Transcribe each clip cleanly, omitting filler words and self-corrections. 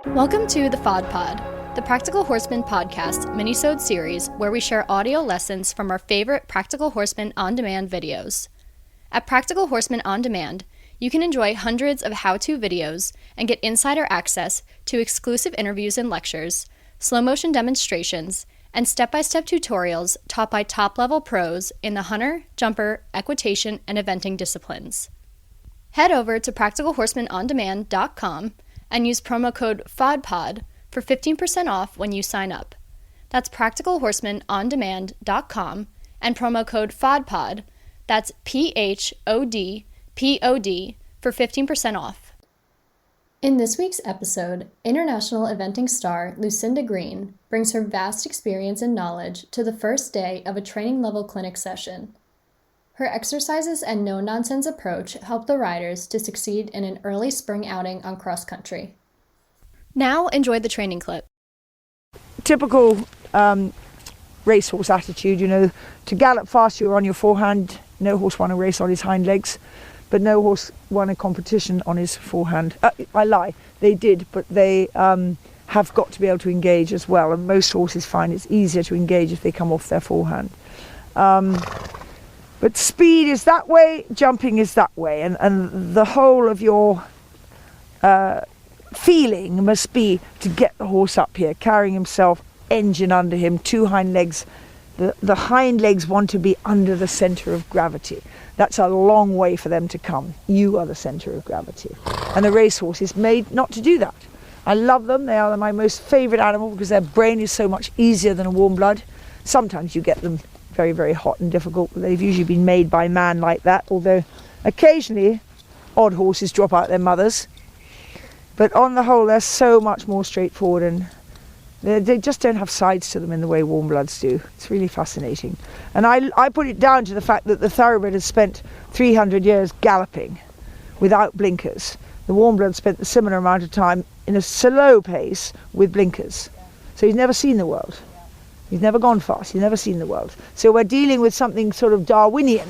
Welcome to the PHOD Pod, the Practical Horseman podcast minisode series where we share audio lessons from our favorite Practical Horseman on-demand videos. At Practical Horseman On Demand, you can enjoy hundreds of how-to videos and get insider access to exclusive interviews and lectures, slow-motion demonstrations, and step-by-step tutorials taught by top-level pros in the hunter, jumper, equitation, and eventing disciplines. Head over to practicalhorsemanondemand.com and use promo code PHODPOD for 15% off when you sign up. That's practicalhorsemanondemand.com and promo code PHODPOD, that's PHOD for 15% off. In this week's episode, international eventing star Lucinda Green brings her vast experience and knowledge to the first day of a training level clinic session. Her exercises and no-nonsense approach help the riders to succeed in an early spring outing on cross country. Now enjoy the training clip. Typical racehorse attitude, to gallop fast you're on your forehand. No horse won a race on his hind legs, but no horse won a competition on his forehand. I lie, they did, but they have got to be able to engage as well, and most horses find it's easier to engage if they come off their forehand. But speed is that way, jumping is that way, and the whole of your feeling must be to get the horse up here, carrying himself, engine under him, two hind legs. The hind legs want to be under the centre of gravity. That's a long way for them to come. You are the centre of gravity. And the racehorse is made not to do that. I love them. They are my most favourite animal because their brain is so much easier than a warm blood. Sometimes you get them very, very hot and difficult, but they've usually been made by man like that, although occasionally odd horses drop out their mothers. But on the whole, they're so much more straightforward, and they just don't have sides to them in the way warm bloods do. It's really fascinating. And I put it down to the fact that the thoroughbred has spent 300 years galloping without blinkers. The warm blood spent a similar amount of time in a slow pace with blinkers. So he's never seen the world. He's never gone fast, he's never seen the world. So we're dealing with something sort of Darwinian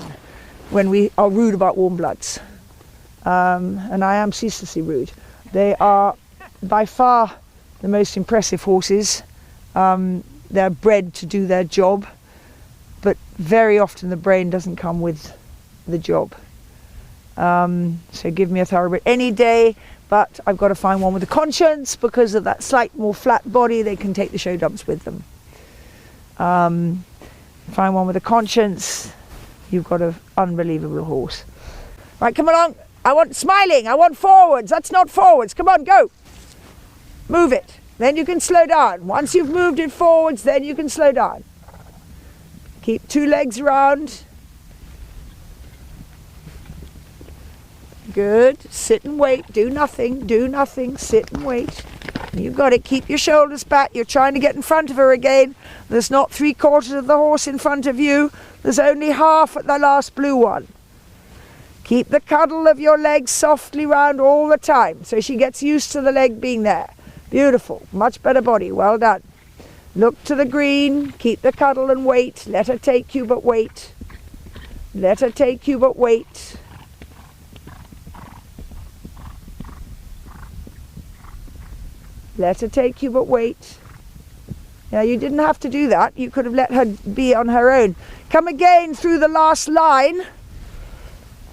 when we are rude about warm bloods. And I am ceaselessly rude. They are by far the most impressive horses. They're bred to do their job, but very often the brain doesn't come with the job. So give me a thoroughbred any day, but I've got to find one with a conscience because of that slight more flat body. They can take the show dumps with them. Find one with a conscience, you've got an unbelievable horse. Right, come along. I want smiling. I want forwards. That's not forwards. Come on, go. Move it. Then you can slow down. Once you've moved it forwards, then you can slow down. Keep two legs round. Good. Sit and wait. Do nothing. Do nothing. Sit and wait. You've got it. Keep your shoulders back. You're trying to get in front of her again. There's not 3/4 of the horse in front of you. There's only half at the last blue one. Keep the cuddle of your legs softly round all the time so she gets used to the leg being there. Beautiful. Much better body. Well done. Look to the green. Keep the cuddle and wait. Let her take you, but wait. Let her take you, but wait. Let her take you, but wait. Now, you didn't have to do that. You could have let her be on her own. Come again through the last line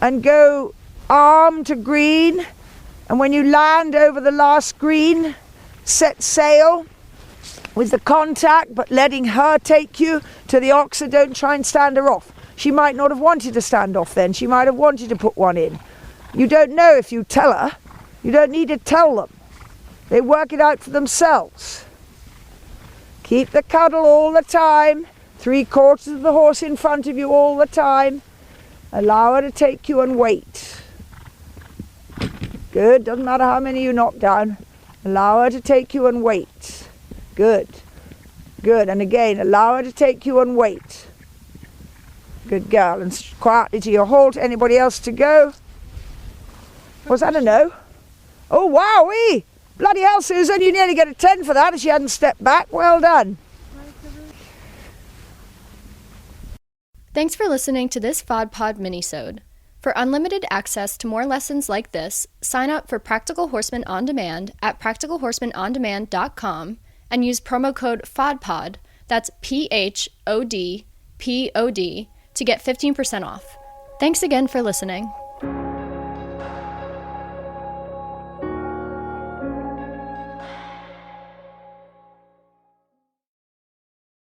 and go arm to green. And when you land over the last green, set sail with the contact, but letting her take you to the oxer. Don't try and stand her off. She might not have wanted to stand off then. She might have wanted to put one in. You don't know if you tell her. You don't need to tell them. They work it out for themselves. Keep the cuddle all the time. 3/4 of the horse in front of you all the time. Allow her to take you and wait. Good. Doesn't matter how many you knock down. Allow her to take you and wait. Good. Good. And again, allow her to take you and wait. Good girl. And quietly to your halt. Anybody else to go? Was that a no? Oh, wowee! Bloody hell, Susan, you nearly get a 10 for that if she hadn't stepped back. Well done. Thanks for listening to this PHOD Pod minisode. For unlimited access to more lessons like this, sign up for Practical Horseman On Demand at practicalhorsemanondemand.com and use promo code PHODPOD, that's PHOD, POD, to get 15% off. Thanks again for listening.